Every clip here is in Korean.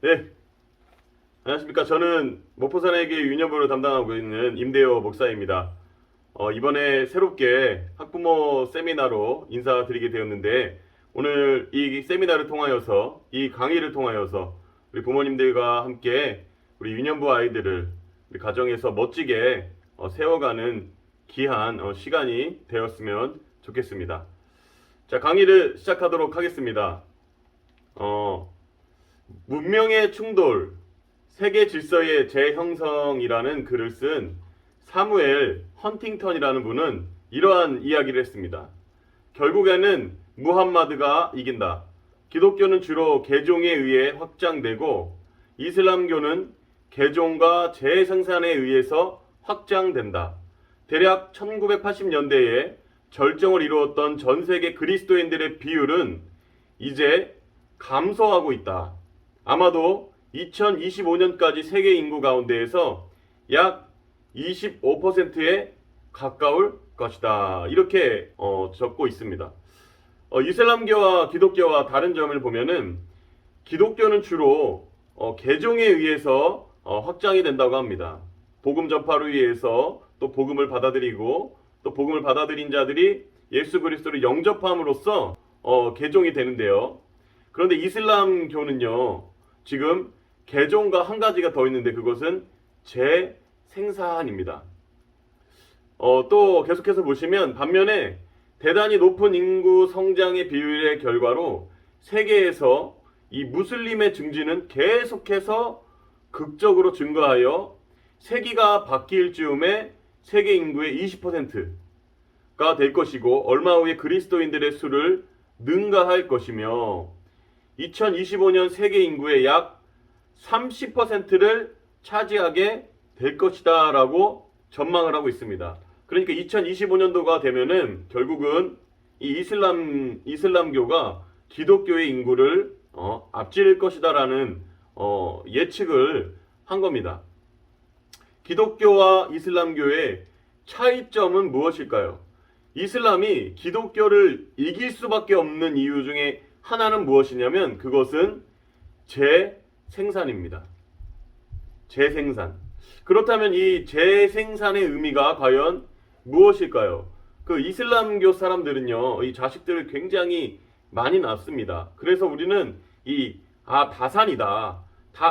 네, 안녕하십니까. 저는 목포산에게 유년부를 담당하고 있는 임대호 목사입니다. 이번에 새롭게 학부모 세미나로 인사드리게 되었는데, 오늘 이 세미나를 통하여서, 이 강의를 통하여서 우리 부모님들과 함께 우리 유년부 아이들을 우리 가정에서 멋지게 세워가는 귀한 시간이 되었으면 좋겠습니다. 자, 강의를 시작하도록 하겠습니다. 문명의 충돌, 세계 질서의 재형성이라는 글을 쓴 사무엘 헌팅턴이라는 분은 이러한 이야기를 했습니다. 결국에는 무함마드가 이긴다. 기독교는 주로 개종에 의해 확장되고 이슬람교는 개종과 재생산에 의해서 확장된다. 대략 1980년대에 절정을 이루었던 전 세계 그리스도인들의 비율은 이제 감소하고 있다. 아마도 2025년까지 세계 인구 가운데에서 약 25%에 가까울 것이다. 이렇게 적고 있습니다. 이슬람교와 기독교와 다른 점을 보면은 기독교는 주로 개종에 의해서 확장이 된다고 합니다. 복음 전파를 위해서 또 복음을 받아들이고 또 복음을 받아들인 자들이 예수 그리스도를 영접함으로써 개종이 되는데요. 그런데 이슬람교는요, 지금 개종과 한 가지가 더 있는데 그것은 재생산입니다. 또 계속해서 보시면 반면에 대단히 높은 인구 성장의 비율의 결과로 세계에서 이 무슬림의 증지는 계속해서 극적으로 증가하여 세기가 바뀔 즈음에 세계 인구의 20%가 될 것이고 얼마 후에 그리스도인들의 수를 능가할 것이며 2025년 세계 인구의 약 30%를 차지하게 될 것이다 라고 전망을 하고 있습니다. 그러니까 2025년도가 되면은 결국은 이 이슬람교가 기독교의 인구를 앞질 것이다 라는 예측을 한 겁니다. 기독교와 이슬람교의 차이점은 무엇일까요? 이슬람이 기독교를 이길 수밖에 없는 이유 중에 하나는 무엇이냐면 그것은 재생산입니다. 재생산. 그렇다면 이 재생산의 의미가 과연 무엇일까요? 그 이슬람교 사람들은요, 이 자식들을 굉장히 많이 낳습니다. 그래서 우리는 다산이다.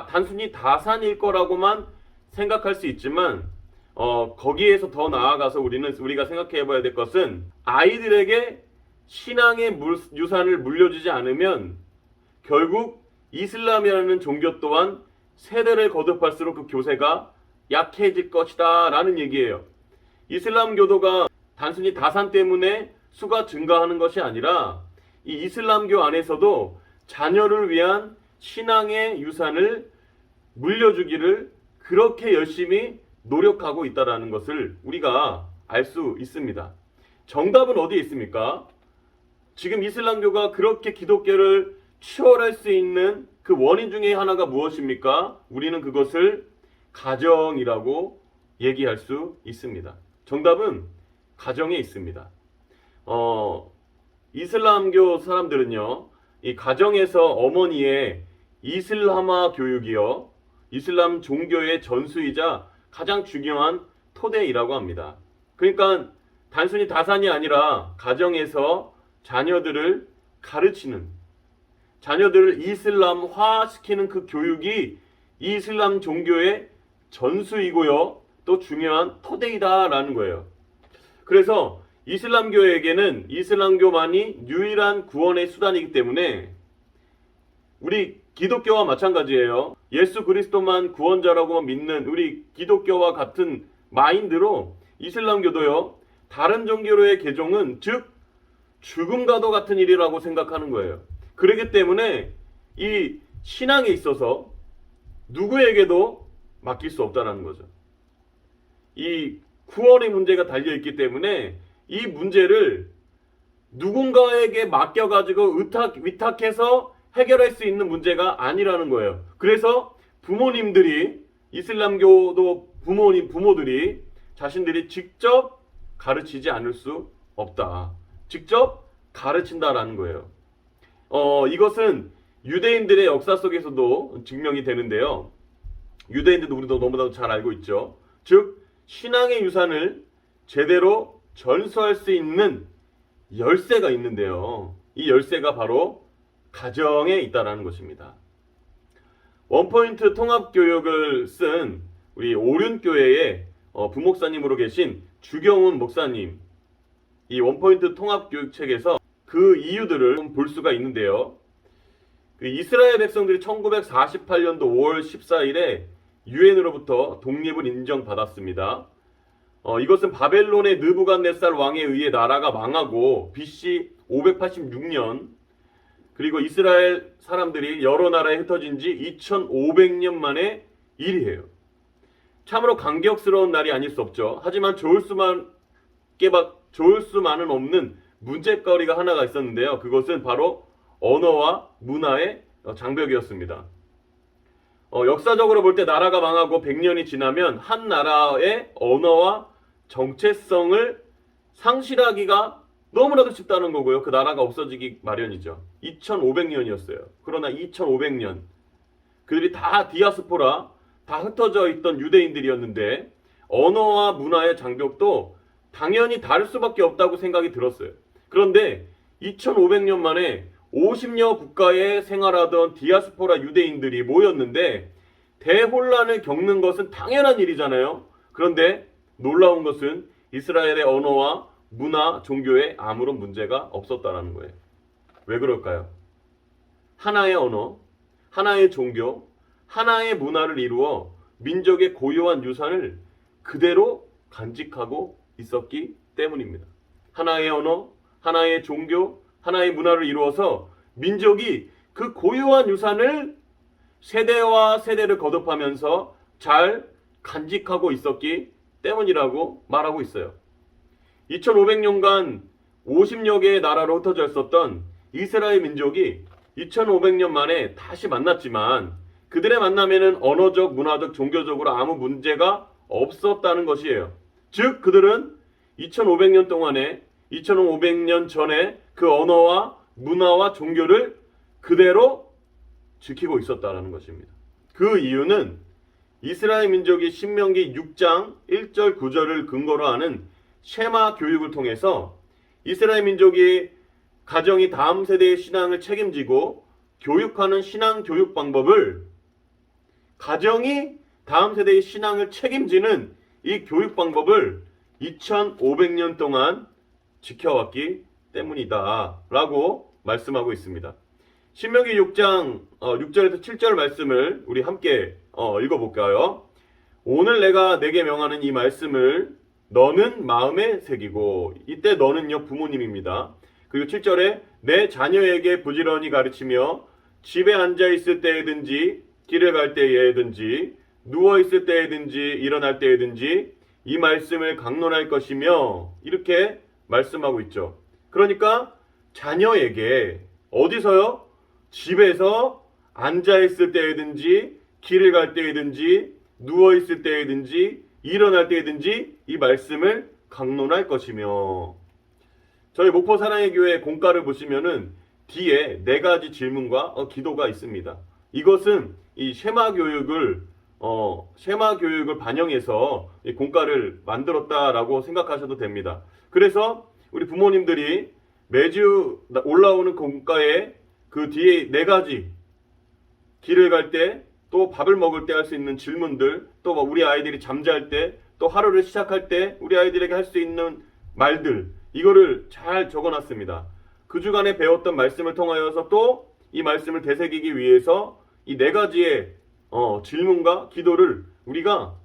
단순히 다산일 거라고만 생각할 수 있지만, 거기에서 더 나아가서 우리가 생각해 봐야 될 것은 아이들에게 신앙의 유산을 물려주지 않으면 결국 이슬람이라는 종교 또한 세대를 거듭할수록 그 교세가 약해질 것이다 라는 얘기예요. 이슬람 교도가 단순히 다산 때문에 수가 증가하는 것이 아니라 이 이슬람교 안에서도 자녀를 위한 신앙의 유산을 물려주기를 그렇게 열심히 노력하고 있다는 것을 우리가 알 수 있습니다. 정답은 어디에 있습니까? 지금 이슬람교가 그렇게 기독교를 추월할 수 있는 그 원인 중에 하나가 무엇입니까? 우리는 그것을 가정이라고 얘기할 수 있습니다. 정답은 가정에 있습니다. 이슬람교 사람들은요, 이 가정에서 어머니의 이슬람화 교육이요, 이슬람 종교의 전수이자 가장 중요한 토대이라고 합니다. 그러니까 단순히 다산이 아니라 가정에서 자녀들을 가르치는, 자녀들을 이슬람화 시키는 그 교육이 이슬람 종교의 전수이고요, 또 중요한 토대이다라는 거예요. 그래서 이슬람교에게는 이슬람교만이 유일한 구원의 수단이기 때문에 우리 기독교와 마찬가지예요. 예수 그리스도만 구원자라고 믿는 우리 기독교와 같은 마인드로 이슬람교도요, 다른 종교로의 개종은 즉 죽음과도 같은 일이라고 생각하는 거예요. 그렇기 때문에 이 신앙에 있어서 누구에게도 맡길 수 없다는 거죠. 이 구원의 문제가 달려있기 때문에 이 문제를 누군가에게 맡겨가지고 위탁해서 해결할 수 있는 문제가 아니라는 거예요. 그래서 부모님들이, 이슬람교도 부모들이 자신들이 직접 가르치지 않을 수 없다. 직접 가르친다라는 거예요. 이것은 유대인들의 역사 속에서도 증명이 되는데요. 유대인들도 우리도 너무나도 잘 알고 있죠. 즉 신앙의 유산을 제대로 전수할 수 있는 열쇠가 있는데요. 이 열쇠가 바로 가정에 있다라는 것입니다. 원포인트 통합교육을 쓴 우리 오륜교회의 부목사님으로 계신 주경훈 목사님, 이 원포인트 통합교육책에서 그 이유들을 볼 수가 있는데요. 그 이스라엘 백성들이 1948년도 5월 14일에 유엔으로부터 독립을 인정받았습니다. 이것은 바벨론의 느부갓네살 왕에 의해 나라가 망하고 BC 586년, 그리고 이스라엘 사람들이 여러 나라에 흩어진 지 2500년 만의 일이에요. 참으로 감격스러운 날이 아닐 수 없죠. 하지만 좋을 수만은 없는 문제거리가 하나가 있었는데요. 그것은 바로 언어와 문화의 장벽이었습니다. 역사적으로 볼 때 나라가 망하고 100년이 지나면 한 나라의 언어와 정체성을 상실하기가 너무나도 쉽다는 거고요. 그 나라가 없어지기 마련이죠. 2500년이었어요. 그러나 2500년 그들이 다 디아스포라, 다 흩어져 있던 유대인들이었는데 언어와 문화의 장벽도 당연히 다를 수밖에 없다고 생각이 들었어요. 그런데 2500년 만에 50여 국가에 생활하던 디아스포라 유대인들이 모였는데 대혼란을 겪는 것은 당연한 일이잖아요. 그런데 놀라운 것은 이스라엘의 언어와 문화, 종교에 아무런 문제가 없었다는 거예요. 왜 그럴까요? 하나의 언어, 하나의 종교, 하나의 문화를 이루어 민족의 고유한 유산을 그대로 간직하고 있었기 때문입니다. 하나의 언어, 하나의 종교, 하나의 문화를 이루어서 민족이 그 고유한 유산을 세대와 세대를 거듭하면서 잘 간직하고 있었기 때문이라고 말하고 있어요. 2500년간 50여 개의 나라로 흩어져 있었던 이스라엘 민족이 2500년 만에 다시 만났지만 그들의 만남에는 언어적, 문화적, 종교적으로 아무 문제가 없었다는 것이에요. 즉 그들은 2500년 동안에 2500년 전에 그 언어와 문화와 종교를 그대로 지키고 있었다는 것입니다. 그 이유는 이스라엘 민족이 신명기 6장 1절 9절을 근거로 하는 쉐마 교육을 통해서 이스라엘 민족이 가정이 다음 세대의 신앙을 책임지고 교육하는 신앙 교육 방법을 가정이 다음 세대의 신앙을 책임지는 이 교육 방법을 2500년 동안 지켜왔기 때문이다 라고 말씀하고 있습니다. 신명기 6장 6절에서 7절 말씀을 우리 함께 읽어볼까요? 오늘 내가 내게 명하는 이 말씀을 너는 마음에 새기고, 이때 너는요 부모님입니다. 그리고 7절에 내 자녀에게 부지런히 가르치며 집에 앉아있을 때에든지 길을 갈 때에든지 누워있을 때에든지 일어날 때에든지 이 말씀을 강론할 것이며, 이렇게 말씀하고 있죠. 그러니까 자녀에게 어디서요? 집에서 앉아있을 때에든지 길을 갈 때에든지 누워있을 때에든지 일어날 때에든지 이 말씀을 강론할 것이며, 저희 목포 사랑의 교회 공가를 보시면은 뒤에 4가지 질문과 기도가 있습니다. 이것은 이 쉐마 교육을 반영해서 이 공가를 만들었다라고 생각하셔도 됩니다. 그래서 우리 부모님들이 매주 올라오는 공가에 그 뒤에 4가지, 길을 갈 때, 또 밥을 먹을 때 할 수 있는 질문들, 또 우리 아이들이 잠잘 때, 또 하루를 시작할 때 우리 아이들에게 할 수 있는 말들, 이거를 잘 적어놨습니다. 그 주간에 배웠던 말씀을 통하여서 또 이 말씀을 되새기기 위해서 이 4가지의 질문과 기도를 우리가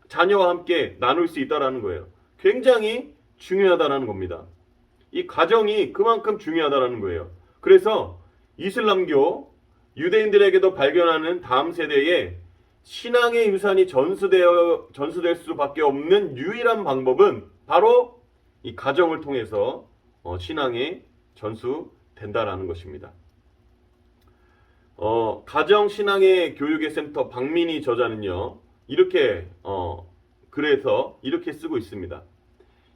자녀와 함께 나눌 수 있다는 거예요. 굉장히 중요하다는 겁니다. 이 가정이 그만큼 중요하다는 거예요. 그래서 이슬람교 유대인들에게도 발견하는 다음 세대에 신앙의 유산이 전수될 수밖에 없는 유일한 방법은 바로 이 가정을 통해서 신앙이 전수된다라는 것입니다. 가정 신앙의 교육의 센터 박민희 저자는요, 이렇게 그래서 이렇게 쓰고 있습니다.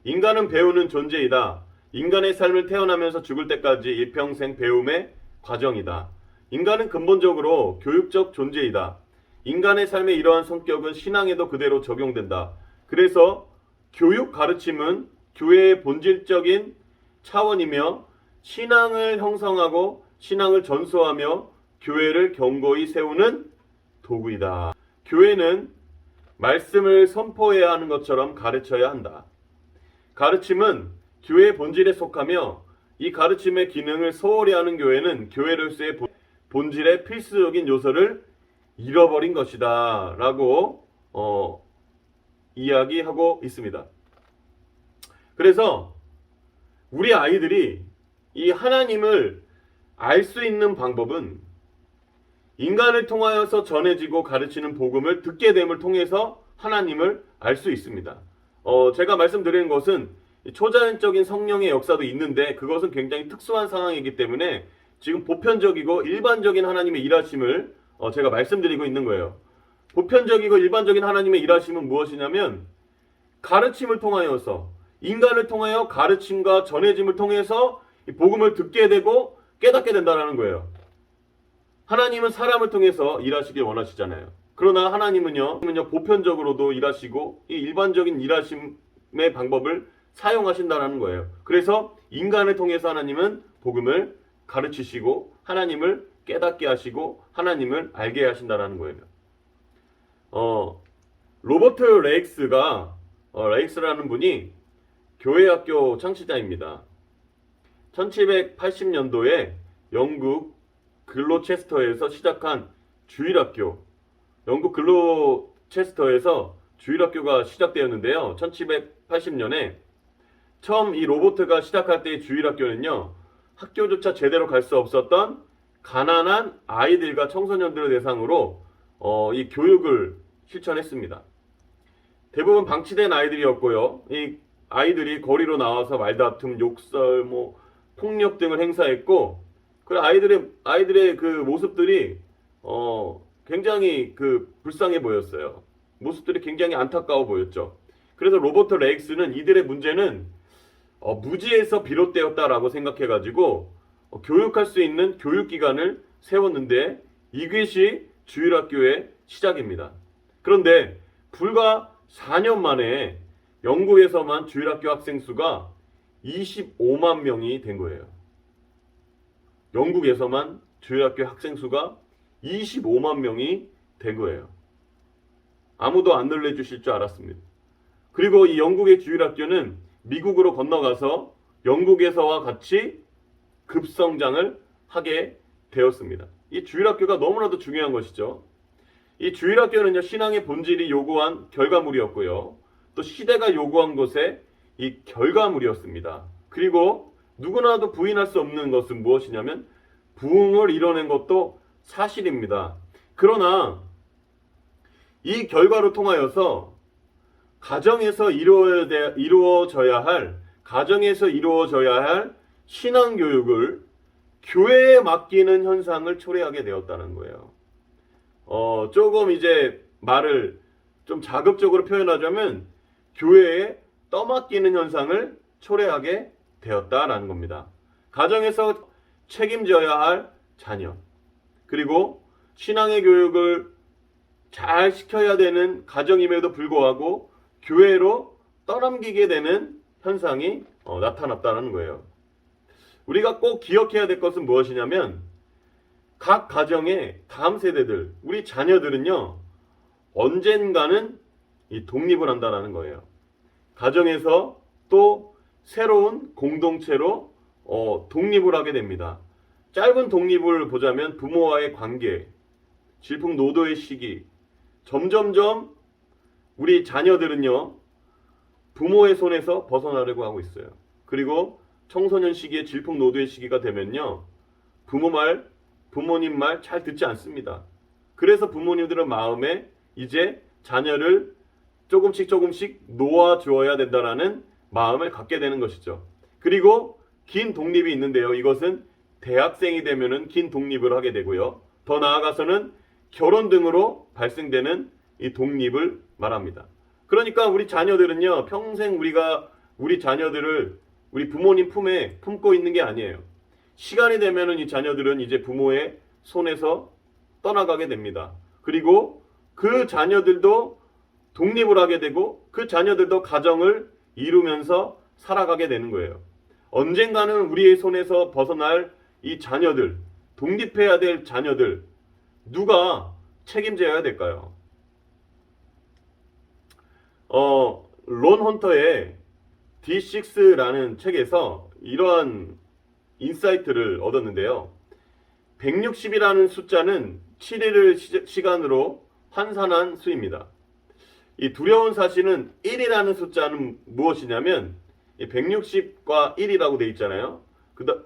인간은 배우는 존재이다. 인간의 삶을 태어나면서 죽을 때까지 일평생 배움의 과정이다. 인간은 근본적으로 교육적 존재이다. 인간의 삶의 이러한 성격은 신앙에도 그대로 적용된다. 그래서 교육 가르침은 교회의 본질적인 차원이며 신앙을 형성하고 신앙을 전수하며 교회를 견고히 세우는 도구이다. 교회는 말씀을 선포해야 하는 것처럼 가르쳐야 한다. 가르침은 교회의 본질에 속하며 이 가르침의 기능을 소홀히 하는 교회는 교회로서의 본질의 필수적인 요소를 잃어버린 것이다 라고 이야기하고 있습니다. 그래서 우리 아이들이 이 하나님을 알 수 있는 방법은 인간을 통하여서 전해지고 가르치는 복음을 듣게 됨을 통해서 하나님을 알 수 있습니다. 제가 말씀드리는 것은 초자연적인 성령의 역사도 있는데 그것은 굉장히 특수한 상황이기 때문에 지금 보편적이고 일반적인 하나님의 일하심을 제가 말씀드리고 있는 거예요. 보편적이고 일반적인 하나님의 일하심은 무엇이냐면 가르침을 통하여서 인간을 통하여 가르침과 전해짐을 통해서 복음을 듣게 되고 깨닫게 된다는 거예요. 하나님은 사람을 통해서 일하시길 원하시잖아요. 그러나 하나님은요 보편적으로도 일하시고 이 일반적인 일하심의 방법을 사용하신다는 거예요. 그래서 인간을 통해서 하나님은 복음을 가르치시고 하나님을 깨닫게 하시고 하나님을 알게 하신다는 거예요. 로버트 레익스라는 분이 교회학교 창시자입니다. 1780년도에 영국 글로체스터에서 시작한 주일학교, 영국 글로체스터에서 주일학교가 시작되었는데요. 1780년에 처음 이 로버트가 시작할 때의 주일학교는요, 학교조차 제대로 갈 수 없었던 가난한 아이들과 청소년들을 대상으로 이 교육을 실천했습니다. 대부분 방치된 아이들이었고요. 이 아이들이 거리로 나와서 말다툼, 욕설, 폭력 등을 행사했고, 그 아이들의 그 모습들이 굉장히 불쌍해 보였어요. 모습들이 굉장히 안타까워 보였죠. 그래서 로버트 레익스는 이들의 문제는 무지에서 비롯되었다라고 생각해가지고 교육할 수 있는 교육기관을 세웠는데 이것이 주일학교의 시작입니다. 그런데 불과 4년 만에 영국에서만 주일학교 학생 수가 25만 명이 된 거예요. 영국에서만 주일학교 학생 수가 25만 명이 된 거예요. 아무도 안 늘려주실 줄 알았습니다. 그리고 이 영국의 주일학교는 미국으로 건너가서 영국에서와 같이 급성장을 하게 되었습니다. 이 주일학교가 너무나도 중요한 것이죠. 이 주일학교는요, 신앙의 본질이 요구한 결과물이었고요. 또 시대가 요구한 것의 이 결과물이었습니다. 그리고 누구나도 부인할 수 없는 것은 무엇이냐면 부흥을 이뤄낸 것도 사실입니다. 그러나 이 결과로 통하여서 가정에서 이루어져야 할 신앙교육을 교회에 맡기는 현상을 초래하게 되었다는 거예요. 조금 이제 말을 좀 자극적으로 표현하자면 교회에 떠맡기는 현상을 초래하게 되었다라는 겁니다. 가정에서 책임져야 할 자녀, 그리고 신앙의 교육을 잘 시켜야 되는 가정임에도 불구하고 교회로 떠넘기게 되는 현상이 나타났다는 거예요. 우리가 꼭 기억해야 될 것은 무엇이냐면 각 가정의 다음 세대들, 우리 자녀들은요, 언젠가는 이 독립을 한다는 거예요. 가정에서 또 새로운 공동체로 독립을 하게 됩니다. 짧은 독립을 보자면 부모와의 관계, 질풍노도의 시기, 점점점 우리 자녀들은요, 부모의 손에서 벗어나려고 하고 있어요. 그리고 청소년 시기에 질풍노도의 시기가 되면요, 부모님 말 잘 듣지 않습니다. 그래서 부모님들은 마음에 이제 자녀를 조금씩 놓아주어야 된다라는 마음을 갖게 되는 것이죠. 그리고 긴 독립이 있는데요. 이것은 대학생이 되면은 긴 독립을 하게 되고요. 더 나아가서는 결혼 등으로 발생되는 이 독립을 말합니다. 그러니까 우리 자녀들은요, 평생 우리 자녀들을 우리 부모님 품에 품고 있는 게 아니에요. 시간이 되면은 이 자녀들은 이제 부모의 손에서 떠나가게 됩니다. 그리고 그 자녀들도 독립을 하게 되고 그 자녀들도 가정을 이루면서 살아가게 되는 거예요. 언젠가는 우리의 손에서 벗어날 이 자녀들, 독립해야 될 자녀들, 누가 책임져야 될까요? 론 헌터의 D6라는 책에서 이러한 인사이트를 얻었는데요. 160이라는 숫자는 7일을 시간으로 환산한 수입니다. 이 두려운 사실은 1이라는 숫자는 무엇이냐면 160과 1이라고 되어 있잖아요.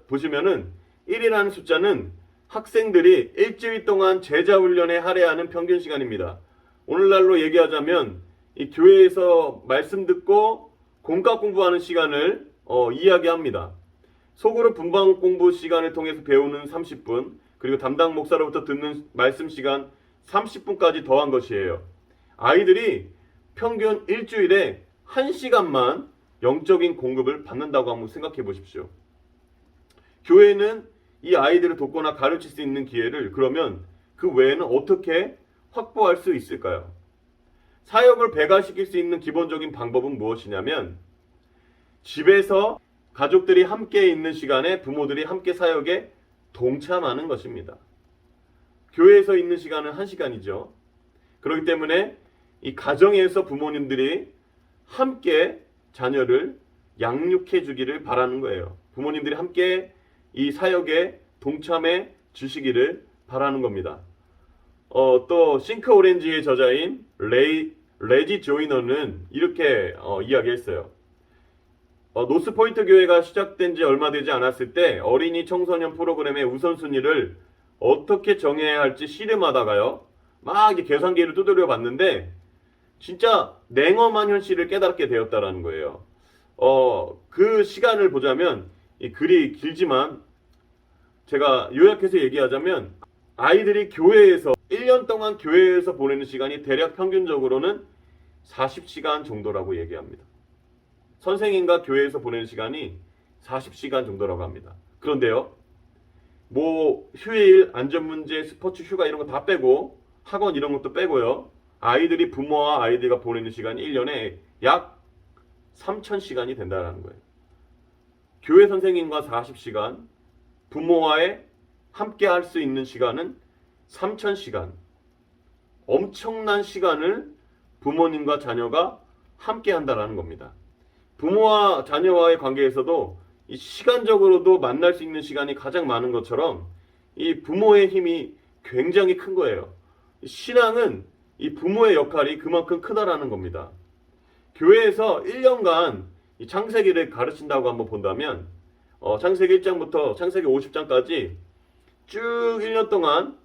보시면은 1이라는 숫자는 학생들이 일주일 동안 제자 훈련에 할애하는 평균 시간입니다. 오늘날로 얘기하자면 이 교회에서 말씀 듣고 공과 공부하는 시간을 이야기합니다. 소그룹 분방 공부 시간을 통해서 배우는 30분, 그리고 담당 목사로부터 듣는 말씀 시간 30분까지 더한 것이에요. 아이들이 평균 일주일에 1시간만 영적인 공급을 받는다고 한번 생각해 보십시오. 교회는 이 아이들을 돕거나 가르칠 수 있는 기회를 그러면 그 외에는 어떻게 확보할 수 있을까요? 사역을 배가시킬 수 있는 기본적인 방법은 무엇이냐면 집에서 가족들이 함께 있는 시간에 부모들이 함께 사역에 동참하는 것입니다. 교회에서 있는 시간은 1시간이죠. 그렇기 때문에 이 가정에서 부모님들이 함께 자녀를 양육해 주기를 바라는 거예요. 부모님들이 함께 이 사역에 동참해 주시기를 바라는 겁니다. 또 싱크 오렌지의 저자인 레지 조이너는 이렇게 이야기했어요. 노스포인트 교회가 시작된 지 얼마 되지 않았을 때 어린이 청소년 프로그램의 우선순위를 어떻게 정해야 할지 씨름하다가요. 막 계산기를 두드려 봤는데 진짜 냉엄한 현실을 깨닫게 되었다라는 거예요. 그 시간을 보자면 이 글이 길지만 제가 요약해서 얘기하자면 아이들이 교회에서 1년 동안 교회에서 보내는 시간이 대략 평균적으로는 40시간 정도라고 얘기합니다. 선생님과 교회에서 보내는 시간이 40시간 정도라고 합니다. 그런데요, 뭐 휴일, 안전문제, 스포츠 휴가 이런 거 다 빼고 학원 이런 것도 빼고요. 아이들이 부모와 아이들과 보내는 시간이 1년에 약 3,000시간이 된다는 거예요. 교회 선생님과 40시간, 부모와의 함께 할 수 있는 시간은 3,000시간. 엄청난 시간을 부모님과 자녀가 함께 한다는 겁니다. 부모와 자녀와의 관계에서도 이 시간적으로도 만날 수 있는 시간이 가장 많은 것처럼 이 부모의 힘이 굉장히 큰 거예요. 신앙은 이 부모의 역할이 그만큼 크다라는 겁니다. 교회에서 1년간 이 창세기를 가르친다고 한번 본다면 창세기 1장부터 창세기 50장까지 쭉 1년 동안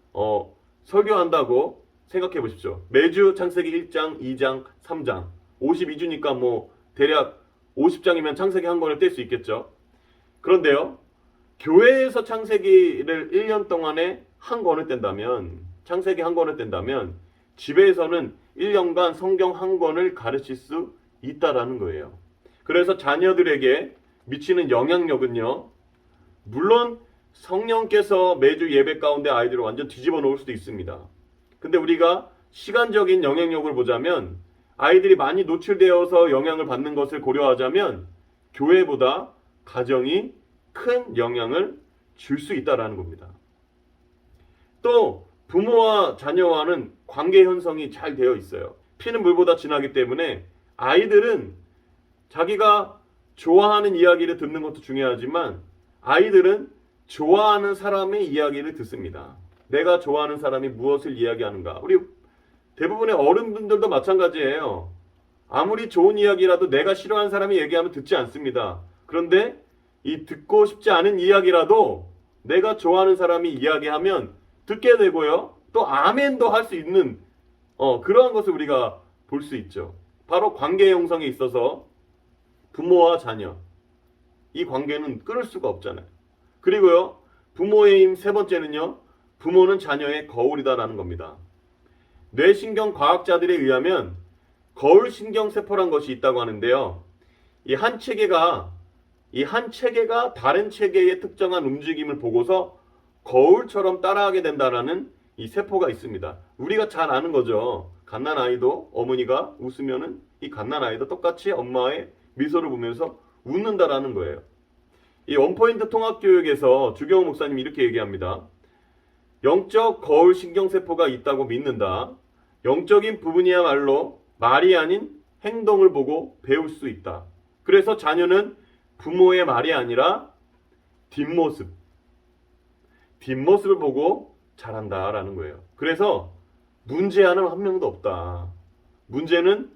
설교한다고 생각해 보십시오. 매주 창세기 1장, 2장, 3장 52주니까 뭐 대략 50장이면 창세기 한 권을 뗄 수 있겠죠. 그런데요, 교회에서 창세기를 1년 동안에 한 권을 뗀다면, 창세기 한 권을 뗀다면 집에서는 1년간 성경 한 권을 가르칠 수 있다라는 거예요. 그래서 자녀들에게 미치는 영향력은요, 물론 성령께서 매주 예배 가운데 아이들을 완전 뒤집어 놓을 수도 있습니다. 근데 우리가 시간적인 영향력을 보자면 아이들이 많이 노출되어서 영향을 받는 것을 고려하자면 교회보다 가정이 큰 영향을 줄 수 있다는 겁니다. 또 부모와 자녀와는 관계 형성이 잘 되어 있어요. 피는 물보다 진하기 때문에 아이들은 자기가 좋아하는 이야기를 듣는 것도 중요하지만 아이들은 좋아하는 사람의 이야기를 듣습니다. 내가 좋아하는 사람이 무엇을 이야기하는가. 우리 대부분의 어른분들도 마찬가지예요. 아무리 좋은 이야기라도 내가 싫어하는 사람이 얘기하면 듣지 않습니다. 그런데 이 듣고 싶지 않은 이야기라도 내가 좋아하는 사람이 이야기하면 듣게 되고요. 또 아멘도 할 수 있는 그러한 것을 우리가 볼 수 있죠. 바로 관계 형성에 있어서 부모와 자녀, 이 관계는 끊을 수가 없잖아요. 그리고요, 부모의 힘 세 번째는요, 부모는 자녀의 거울이다라는 겁니다. 뇌신경 과학자들에 의하면 거울신경세포란 것이 있다고 하는데요. 이 한 체계가 다른 체계의 특정한 움직임을 보고서 거울처럼 따라하게 된다라는 이 세포가 있습니다. 우리가 잘 아는 거죠. 갓난아이도 어머니가 웃으면은 이 갓난아이도 똑같이 엄마의 미소를 보면서 웃는다라는 거예요. 이 원포인트 통합교육에서 주경호 목사님이 이렇게 얘기합니다. 영적 거울 신경세포가 있다고 믿는다. 영적인 부분이야말로 말이 아닌 행동을 보고 배울 수 있다. 그래서 자녀는 부모의 말이 아니라 뒷모습을 보고 자란다라는 거예요. 그래서 문제아는 한 명도 없다. 문제는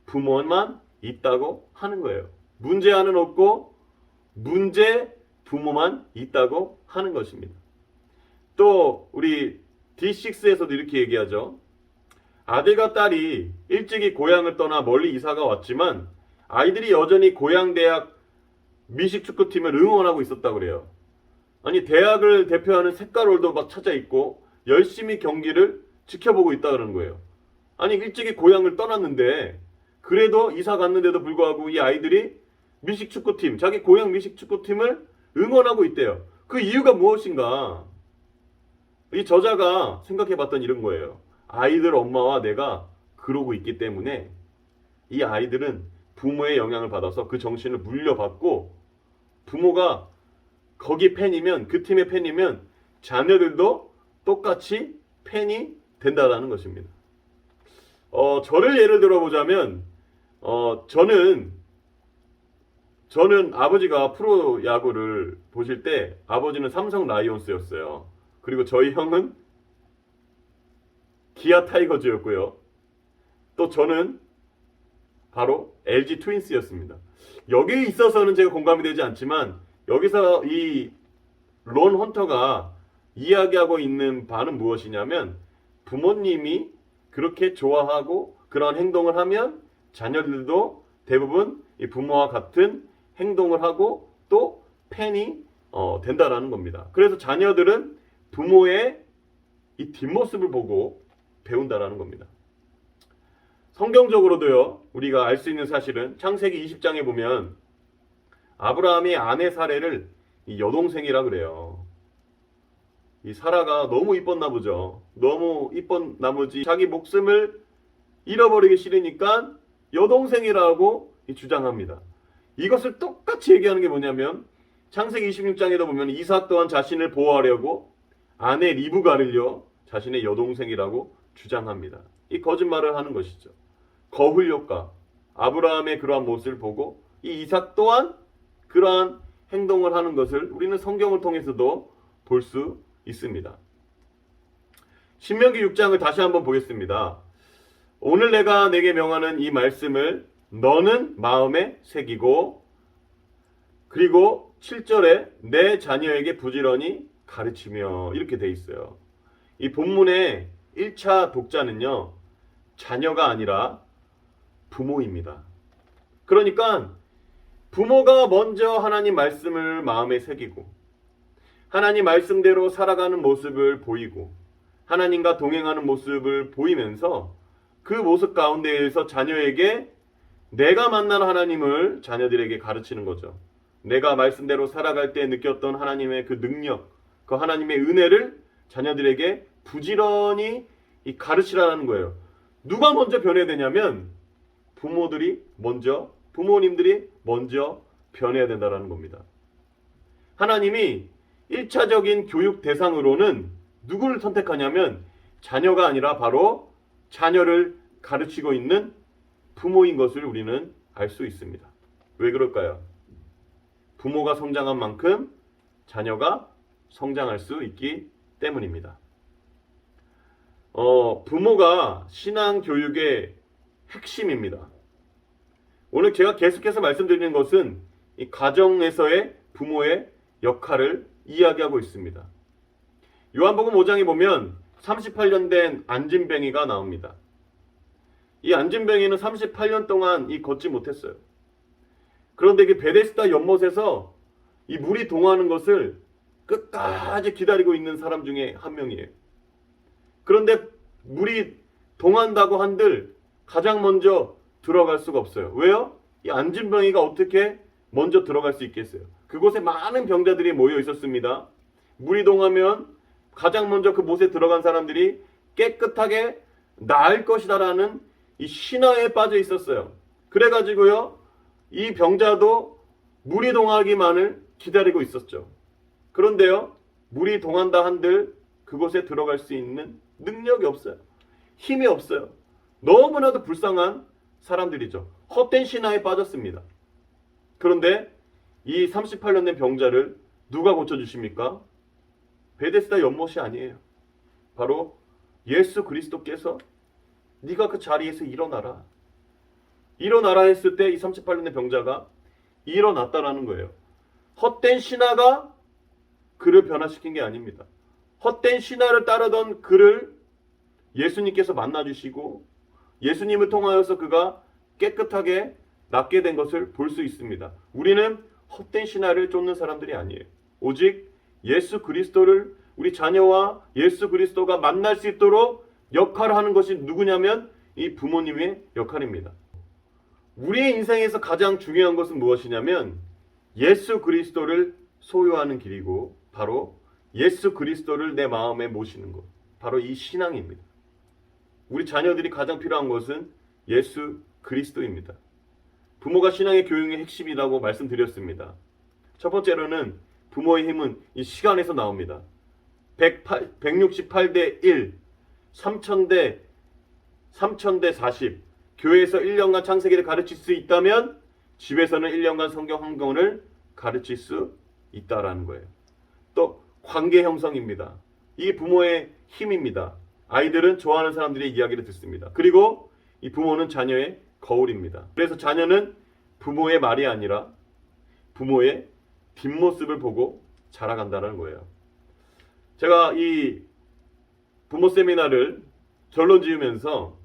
부모만 있다고 하는 거예요. 문제아는 없고 문제 부모만 있다고 하는 것입니다. 또 우리 D6에서도 이렇게 얘기하죠. 아들과 딸이 일찍이 고향을 떠나 멀리 이사가 왔지만 아이들이 여전히 고향 대학 미식축구팀을 응원하고 있었다고 그래요. 아니 대학을 대표하는 색깔롤도 막 찾아 있고 열심히 경기를 지켜보고 있다 그러는 거예요. 아니 일찍이 고향을 떠났는데 그래도 이사 갔는데도 불구하고 이 아이들이 미식축구팀, 자기 고향 미식축구팀을 응원하고 있대요. 그 이유가 무엇인가? 이 저자가 생각해봤던 이런 거예요. 아이들 엄마와 내가 그러고 있기 때문에 이 아이들은 부모의 영향을 받아서 그 정신을 물려받고 부모가 거기 팬이면 그 팀의 팬이면 자녀들도 똑같이 팬이 된다라는 것입니다. 저를 예를 들어보자면 저는 아버지가 프로 야구를 보실 때 아버지는 삼성 라이온스였어요. 그리고 저희 형은 기아 타이거즈였고요. 또 저는 바로 LG 트윈스였습니다. 여기에 있어서는 제가 공감이 되지 않지만 여기서 이 론 헌터가 이야기하고 있는 바는 무엇이냐면 부모님이 그렇게 좋아하고 그런 행동을 하면 자녀들도 대부분 이 부모와 같은 행동을 하고 또 팬이 된다라는 겁니다. 그래서 자녀들은 부모의 이 뒷모습을 보고 배운다라는 겁니다. 성경적으로도요, 우리가 알 수 있는 사실은 창세기 20장에 보면 아브라함이 아내 사례를 이 여동생이라 그래요. 이 사라가 너무 이뻤나 보죠. 너무 이쁜 나머지 자기 목숨을 잃어버리기 싫으니까 여동생이라고 주장합니다. 이것을 똑같이 얘기하는 게 뭐냐면 창세기 26장에도 보면 이삭 또한 자신을 보호하려고 아내 리브가를요 자신의 여동생이라고 주장합니다. 이 거짓말을 하는 것이죠. 거울 효과. 아브라함의 그러한 모습을 보고 이 이삭 또한 그러한 행동을 하는 것을 우리는 성경을 통해서도 볼 수 있습니다. 신명기 6장을 다시 한번 보겠습니다. 오늘 내가 내게 명하는 이 말씀을 너는 마음에 새기고 그리고 7절에 내 자녀에게 부지런히 가르치며 이렇게 돼 있어요. 이 본문의 1차 독자는요. 자녀가 아니라 부모입니다. 그러니까 부모가 먼저 하나님 말씀을 마음에 새기고 하나님 말씀대로 살아가는 모습을 보이고 하나님과 동행하는 모습을 보이면서 그 모습 가운데에서 자녀에게 내가 만난 하나님을 자녀들에게 가르치는 거죠. 내가 말씀대로 살아갈 때 느꼈던 하나님의 그 능력, 그 하나님의 은혜를 자녀들에게 부지런히 가르치라는 거예요. 누가 먼저 변해야 되냐면 부모님들이 먼저 변해야 된다는 겁니다. 하나님이 1차적인 교육 대상으로는 누구를 선택하냐면 자녀가 아니라 바로 자녀를 가르치고 있는 부모인 것을 우리는 알 수 있습니다. 왜 그럴까요? 부모가 성장한 만큼 자녀가 성장할 수 있기 때문입니다. 부모가 신앙 교육의 핵심입니다. 오늘 제가 계속해서 말씀드리는 것은 이 가정에서의 부모의 역할을 이야기하고 있습니다. 요한복음 5장에 보면 38년 된 안진뱅이가 나옵니다. 이 안진뱅이는 38년 동안 걷지 못했어요. 그런데 그 베데스다 연못에서 이 물이 동하는 것을 끝까지 기다리고 있는 사람 중에 한 명이에요. 그런데 물이 동한다고 한들 가장 먼저 들어갈 수가 없어요. 왜요? 이 안진뱅이가 어떻게 먼저 들어갈 수 있겠어요? 그곳에 많은 병자들이 모여 있었습니다. 물이 동하면 가장 먼저 그 못에 들어간 사람들이 깨끗하게 나을 것이다라는 이 신화에 빠져 있었어요. 그래가지고요, 이 병자도 물이 동하기만을 기다리고 있었죠. 그런데요, 물이 동한다 한들 그곳에 들어갈 수 있는 능력이 없어요. 힘이 없어요. 너무나도 불쌍한 사람들이죠. 헛된 신화에 빠졌습니다. 그런데 이 38년 된 병자를 누가 고쳐주십니까? 베데스다 연못이 아니에요. 바로 예수 그리스도께서 네가 그 자리에서 일어나라. 일어나라 했을 때 이 38년 된 병자가 일어났다라는 거예요. 헛된 신화가 그를 변화시킨 게 아닙니다. 헛된 신화를 따르던 그를 예수님께서 만나주시고 예수님을 통하여서 그가 깨끗하게 낫게 된 것을 볼 수 있습니다. 우리는 헛된 신화를 쫓는 사람들이 아니에요. 오직 예수 그리스도를 우리 자녀와 예수 그리스도가 만날 수 있도록 역할을 하는 것이 누구냐면 이 부모님의 역할입니다. 우리의 인생에서 가장 중요한 것은 무엇이냐면 예수 그리스도를 소유하는 길이고 바로 예수 그리스도를 내 마음에 모시는 것. 바로 이 신앙입니다. 우리 자녀들이 가장 필요한 것은 예수 그리스도입니다. 부모가 신앙의 교육의 핵심이라고 말씀드렸습니다. 첫 번째로는 부모의 힘은 이 시간에서 나옵니다. 168대 1, 3000대 40. 교회에서 1년간 창세기를 가르칠 수 있다면 집에서는 1년간 성경 한 권을 가르칠 수 있다라는 거예요. 또 관계 형성입니다. 이게 부모의 힘입니다. 아이들은 좋아하는 사람들의 이야기를 듣습니다. 그리고 이 부모는 자녀의 거울입니다. 그래서 자녀는 부모의 말이 아니라 부모의 뒷모습을 보고 자라간다는 거예요. 제가 이 부모 세미나를 결론 지으면서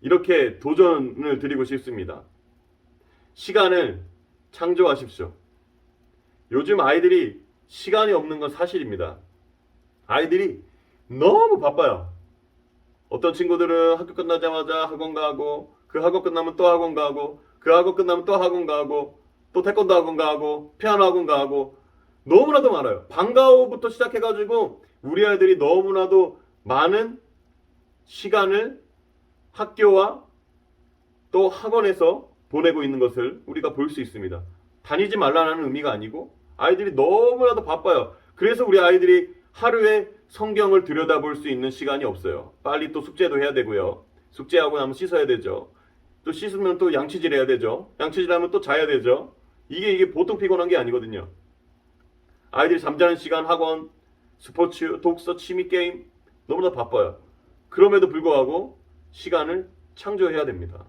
이렇게 도전을 드리고 싶습니다. 시간을 창조하십시오. 요즘 아이들이 시간이 없는 건 사실입니다. 아이들이 너무 바빠요. 어떤 친구들은 학교 끝나자마자 학원 가고 그 학원 끝나면 또 학원 가고 그 학원 끝나면 또 학원 가고 또 태권도 학원 가고 피아노 학원 가고 너무나도 많아요. 방과 후부터 시작해가지고 우리 아이들이 너무나도 많은 시간을 학교와 또 학원에서 보내고 있는 것을 우리가 볼 수 있습니다. 다니지 말라는 의미가 아니고 아이들이 너무나도 바빠요. 그래서 우리 아이들이 하루에 성경을 들여다볼 수 있는 시간이 없어요. 빨리 또 숙제도 해야 되고요. 숙제하고 나면 씻어야 되죠. 또 씻으면 또 양치질 해야 되죠. 양치질하면 또 자야 되죠. 이게 보통 피곤한 게 아니거든요. 아이들이 잠자는 시간, 학원, 스포츠, 독서, 취미, 게임 너무나 바빠요. 그럼에도 불구하고 시간을 창조해야 됩니다.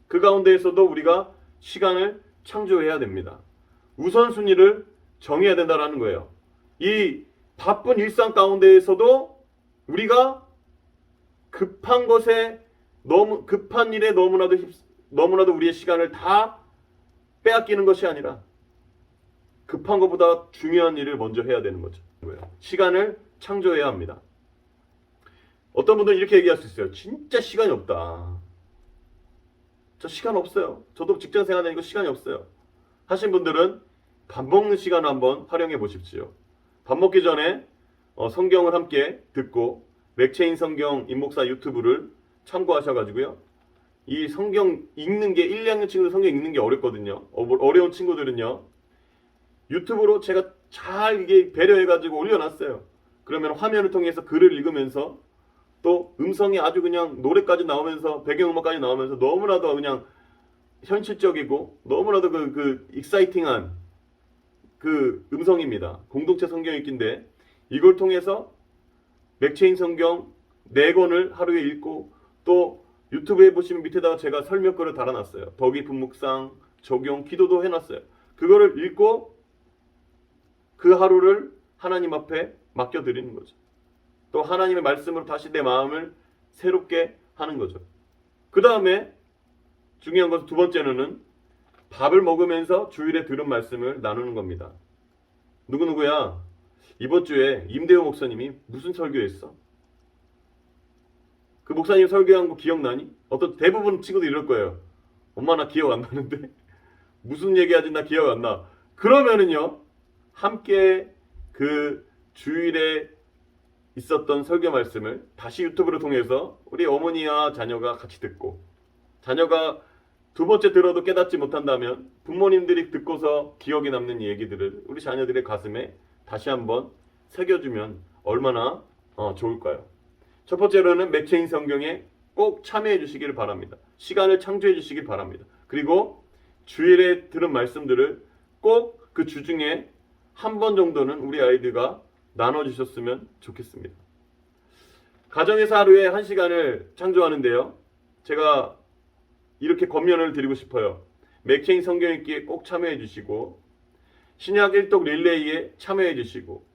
그 가운데에서도 우리가 시간을 창조해야 됩니다. 우선순위를 정해야 된다는 거예요. 이 바쁜 일상 가운데에서도 우리가 급한 일에 너무나도 우리의 시간을 다 빼앗기는 것이 아니라 급한 것보다 중요한 일을 먼저 해야 되는 거죠. 시간을 창조해야 합니다. 어떤 분들은 이렇게 얘기할 수 있어요. 진짜 시간이 없다. 저 시간 없어요. 저도 직장 생활 다니고 시간이 없어요. 하신 분들은 밥 먹는 시간을 한번 활용해 보십시오. 밥 먹기 전에 성경을 함께 듣고 맥체인 성경 임목사 유튜브를 참고하셔가지고요. 이 성경 읽는 게 1, 2학년 친구들 성경 읽는 게 어렵거든요. 어려운 친구들은요. 유튜브로 제가 잘 이게 배려해가지고 올려놨어요. 그러면 화면을 통해서 글을 읽으면서 또 음성이 아주 그냥 노래까지 나오면서 배경음악까지 나오면서 너무나도 그냥 현실적이고 너무나도 그 익사이팅한 그 음성입니다. 공동체 성경 읽기인데 이걸 통해서 맥체인 성경 4권을 하루에 읽고 또 유튜브에 보시면 밑에다가 제가 설명글을 달아놨어요. 더 깊은 묵상, 적용, 기도도 해놨어요. 그거를 읽고 그 하루를 하나님 앞에 맡겨드리는 거죠. 또 하나님의 말씀으로 다시 내 마음을 새롭게 하는 거죠. 그 다음에 중요한 것은 두 번째는 밥을 먹으면서 주일에 들은 말씀을 나누는 겁니다. 누구야? 이번 주에 임대호 목사님이 무슨 설교했어? 그 목사님 설교한 거 기억나니? 대부분 친구들 이럴 거예요. 엄마 나 기억 안 나는데? 무슨 얘기하지 나 기억 안 나. 그러면은요. 함께 그 주일에 있었던 설교 말씀을 다시 유튜브를 통해서 우리 어머니와 자녀가 같이 듣고, 자녀가 두 번째 들어도 깨닫지 못한다면 부모님들이 듣고서 기억에 남는 얘기들을 우리 자녀들의 가슴에 다시 한번 새겨주면 얼마나 좋을까요? 첫 번째로는 맥체인 성경에 꼭 참여해 주시기를 바랍니다. 시간을 창조해 주시길 바랍니다. 그리고 주일에 들은 말씀들을 꼭 그 주중에 한 번 정도는 우리 아이들과 나눠주셨으면 좋겠습니다. 가정에서 하루에 1시간을 창조하는데요, 제가 이렇게 권면을 드리고 싶어요. 맥체인 성경 읽기에 꼭 참여해 주시고, 신약 일독 릴레이에 참여해 주시고,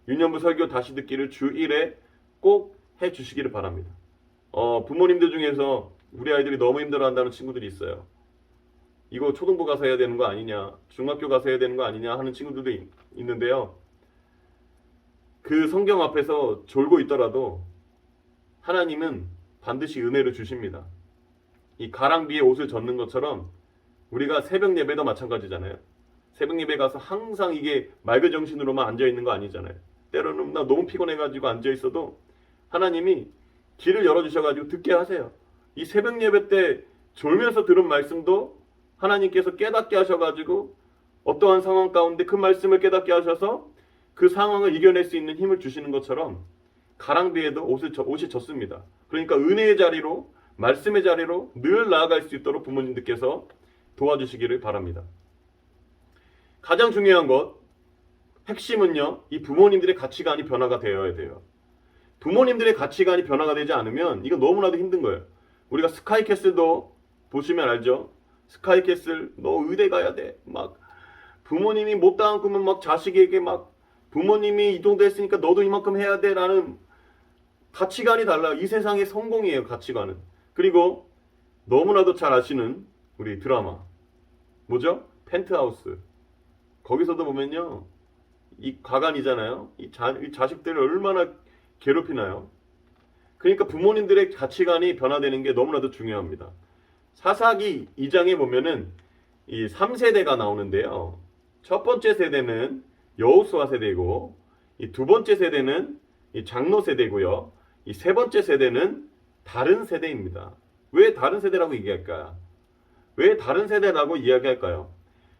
유년부 설교 다시 듣기를 주 1회 꼭 해 주시기를 바랍니다. 부모님들 중에서 우리 아이들이 너무 힘들어한다는 친구들이 있어요. 이거 초등부 가서 해야 되는 거 아니냐, 중학교 가서 해야 되는 거 아니냐 하는 친구들도 있는데요. 그 성경 앞에서 졸고 있더라도 하나님은 반드시 은혜를 주십니다. 이 가랑비에 옷을 젖는 것처럼 우리가 새벽 예배도 마찬가지잖아요. 새벽 예배 가서 항상 이게 맑은 정신으로만 앉아 있는 거 아니잖아요. 때로는 나 너무 피곤해가지고 앉아 있어도 하나님이 길을 열어주셔가지고 듣게 하세요. 이 새벽 예배 때 졸면서 들은 말씀도 하나님께서 깨닫게 하셔가지고 어떠한 상황 가운데 그 말씀을 깨닫게 하셔서 그 상황을 이겨낼 수 있는 힘을 주시는 것처럼 가랑비에도 옷이 젖습니다. 그러니까 은혜의 자리로, 말씀의 자리로 늘 나아갈 수 있도록 부모님들께서 도와주시기를 바랍니다. 가장 중요한 것, 핵심은요, 이 부모님들의 가치관이 변화가 되어야 돼요. 부모님들의 가치관이 변화가 되지 않으면 이거 너무나도 힘든 거예요. 우리가 스카이캐슬도 보시면 알죠? 스카이캐슬, 너 의대 가야 돼. 막 부모님이 못다한 꿈은 막 자식에게 막 부모님이 이 정도 했으니까 너도 이만큼 해야 돼 라는 가치관이 달라요. 이 세상의 성공이에요, 가치관은. 그리고 너무나도 잘 아시는 우리 드라마 뭐죠? 펜트하우스. 거기서도 보면요, 이 가관이잖아요. 이 자식들을 얼마나 괴롭히나요? 그러니까 부모님들의 가치관이 변화되는 게 너무나도 중요합니다. 사사기 2장에 보면은 이 3세대가 나오는데요. 첫 번째 세대는 여호수아 세대이고, 이 두 번째 세대는 이 장로 세대고요. 이 세 번째 세대는 다른 세대입니다. 왜 다른 세대라고 얘기할까요? 왜 다른 세대라고 이야기할까요?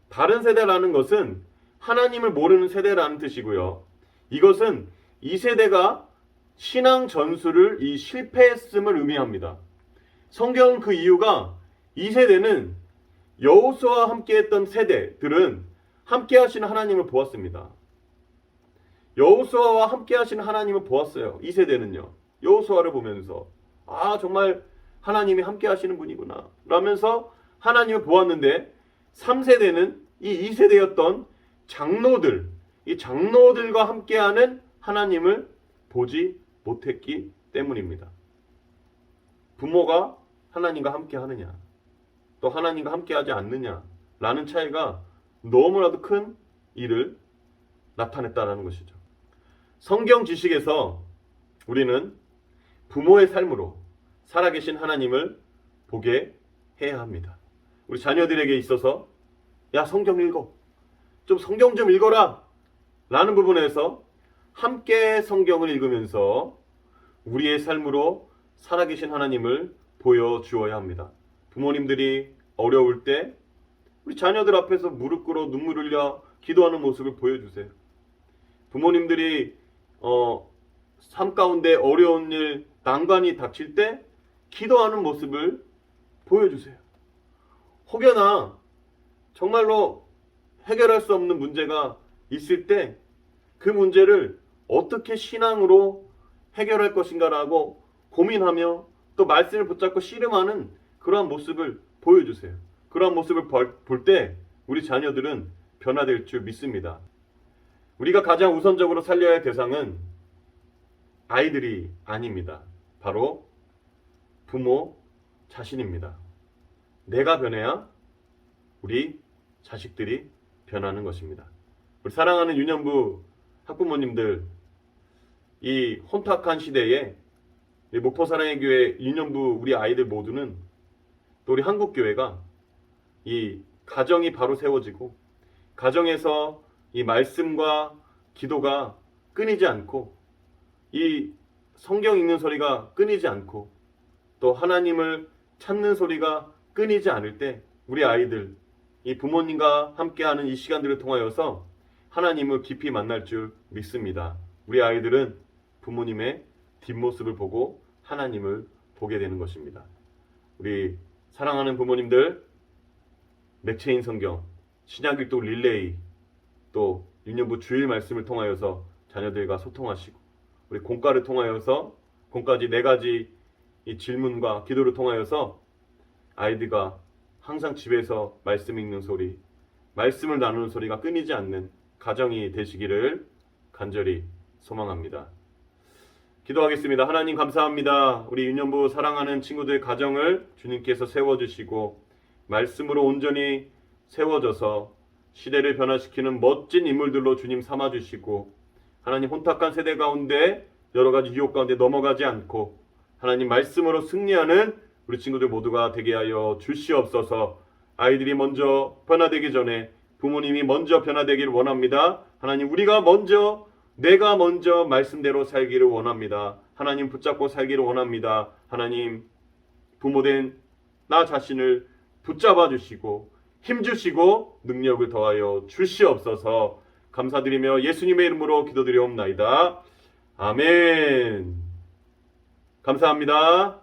다른 세대라는 것은 하나님을 모르는 세대라는 뜻이고요. 이것은 이 세대가 신앙 전술을 실패했음을 의미합니다. 성경은 그 이유가 이 세대는 여호수아와 함께했던 세대들은 함께 하시는 하나님을 보았습니다. 여호수아와 함께 하시는 하나님을 보았어요. 이 세대는요. 여호수아를 보면서 정말 하나님이 함께 하시는 분이구나 라면서 하나님을 보았는데, 3세대는 이 2세대였던 장로들, 이 장로들과 함께하는 하나님을 보지 못했기 때문입니다. 부모가 하나님과 함께 하느냐, 또 하나님과 함께 하지 않느냐 라는 차이가 너무나도 큰 일을 나타냈다는 것이죠. 성경 지식에서 우리는 부모의 삶으로 살아계신 하나님을 보게 해야 합니다. 우리 자녀들에게 있어서 야, 성경 읽어, 좀 성경 좀 읽어라 라는 부분에서 함께 성경을 읽으면서 우리의 삶으로 살아계신 하나님을 보여주어야 합니다. 부모님들이 어려울 때 우리 자녀들 앞에서 무릎 꿇어 눈물 흘려 기도하는 모습을 보여주세요. 부모님들이 삶 가운데 어려운 일, 난관이 닥칠 때 기도하는 모습을 보여주세요. 혹여나 정말로 해결할 수 없는 문제가 있을 때 그 문제를 어떻게 신앙으로 해결할 것인가라고 고민하며 또 말씀을 붙잡고 씨름하는 그러한 모습을 보여주세요. 그러한 모습을 볼 때 우리 자녀들은 변화될 줄 믿습니다. 우리가 가장 우선적으로 살려야 할 대상은 아이들이 아닙니다. 바로 부모 자신입니다. 내가 변해야 우리 자식들이 변하는 것입니다. 우리 사랑하는 유년부 학부모님들, 이 혼탁한 시대에 목포사랑의 교회 유년부 우리 아이들 모두는, 또 우리 한국교회가 이 가정이 바로 세워지고 가정에서 이 말씀과 기도가 끊이지 않고 이 성경 읽는 소리가 끊이지 않고 또 하나님을 찾는 소리가 끊이지 않을 때 우리 아이들 이 부모님과 함께하는 이 시간들을 통하여서 하나님을 깊이 만날 줄 믿습니다. 우리 아이들은 부모님의 뒷모습을 보고 하나님을 보게 되는 것입니다. 우리 사랑하는 부모님들, 맥체인 성경, 신약일독 릴레이, 또 유년부 주일 말씀을 통하여서 자녀들과 소통하시고 우리 공과를 통하여서 공까지 4가지 이 질문과 기도를 통하여서 아이들과 항상 집에서 말씀 읽는 소리, 말씀을 나누는 소리가 끊이지 않는 가정이 되시기를 간절히 소망합니다. 기도하겠습니다. 하나님 감사합니다. 우리 유년부 사랑하는 친구들 가정을 주님께서 세워주시고 말씀으로 온전히 세워져서 시대를 변화시키는 멋진 인물들로 주님 삼아주시고 하나님 혼탁한 세대 가운데 여러 가지 유혹 가운데 넘어가지 않고 하나님 말씀으로 승리하는 우리 친구들 모두가 되게 하여 주시옵소서. 아이들이 먼저 변화되기 전에 부모님이 먼저 변화되기를 원합니다. 하나님 내가 먼저 말씀대로 살기를 원합니다. 하나님 붙잡고 살기를 원합니다. 하나님 부모된 나 자신을 붙잡아 주시고 힘주시고 능력을 더하여 주시옵소서. 감사드리며 예수님의 이름으로 기도드리옵나이다. 아멘. 감사합니다.